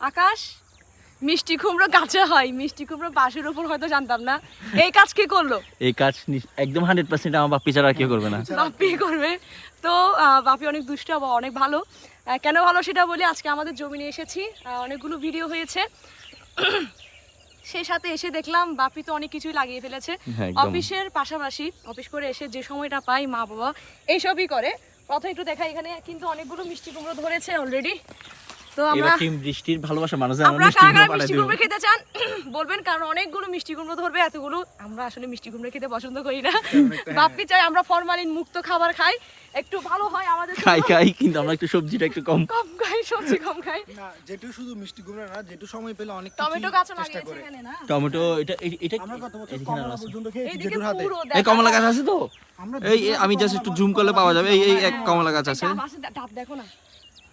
আকাশ মিষ্টি কুমড়ো গাছে হয়, মিষ্টি কুমড়ো বাঁশের উপর হয়তো জানতাম না। এই কাজ কে করলো? এই কাজ একদম 100% আমার বাপ্পি ছাড়া আর কেউ করবে না। বাপি করবে। তো বাপি অনেক দুষ্ট বা অনেক ভালো। কেন ভালো সেটা বলি, আজকে আমাদের জমি নিয়ে এসেছি, অনেকগুলো ভিডিও হয়েছে, সেই সাথে এসে দেখলাম বাপি তো অনেক কিছুই লাগিয়ে ফেলেছে। অফিসের পাশাপাশি অফিস করে এসে যে সময়টা পাই মা বাবা এইসবই করে। প্রথমে একটু দেখা, এখানে কিন্তু অনেকগুলো মিষ্টি কুমড়ো ধরেছে অলরেডি। তো আমরা বৃষ্টির ভালোবাসা মানুষ আমরা কারা মিষ্টি কুমড়ো খেতে চান বলবেন, কারণ অনেকগুলো মিষ্টি কুমড়ো ধরবে, এতগুলো আমরা আসলে মিষ্টি কুমড়ো খেতে পছন্দ করি না। বাপ্পি চাই আমরা ফরমালিন মুক্ত খাবার খাই, একটু ভালো হয় আমাদের। খাই কিন্তু আমরা একটু সবজিটা একটু কম খাই, সবজি কম খাই না। যেটু শুধু মিষ্টি কুমড়া না, যেটু সময় পেলে অনেক টমেটো গাছও লাগিয়েছে এখানে না। টমেটো এটা আমরা কত বছর কমলা পর্যন্ত খেয়েছি যেটুর হাতে। এই কমলা গাছ আছে তো, এই আমি জাস্ট একটু জুম করলে পাওয়া যাবে। এই এক কমলা গাছ আছে। ডাব দেখো না,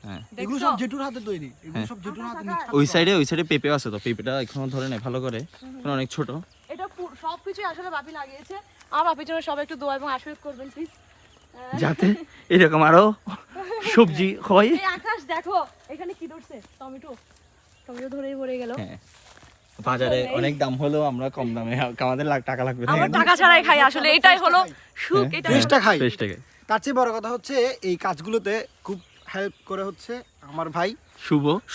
হ্যাঁ এগুলো সব জেঠুর হাতে তৈরি, এগুলো সব জেঠুর হাতে নিচে। ওই সাইডে পেঁপে আছে তো, পেঁপেটা এখনো ধরে নাই ভালো করে, অনেক ছোট। এটা সবকিছু আসলে বাপি লাগিয়েছে। আমার বাপির জন্য সবাই একটু দোয়া এবং আশীর্বাদ করবেন প্লিজ, যাতে এরকম আরো সবজি হয়। এই আকাশ দেখো এখানে কি ধরছে, টমেটো ধরেই ভরে গেল। হ্যাঁ, বাজারে অনেক দাম হলেও আমরা কম দামে, আমাদের টাকা লাগবে না, আমরা টাকা ছাড়াই খাই, আসলে এটাই হলো সুখ। এটা ফ্রেশটা খাই। ফ্রেশটাকে। তার চেয়ে বড় কথা হচ্ছে এই কাজগুলোতে খুব হেল্প করে হচ্ছে আমার ভাই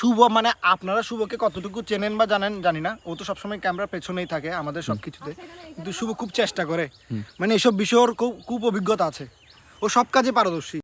শুভ। মানে আপনারা শুভকে কতটুকু চেনেন বা জানেন জানি না, ও তো সবসময় ক্যামেরার পেছনেই থাকে আমাদের সবকিছুতে, কিন্তু শুভ খুব চেষ্টা করে, মানে এসব বিষয়ের খুব অভিজ্ঞতা আছে, ও সব কাজে পারদর্শী।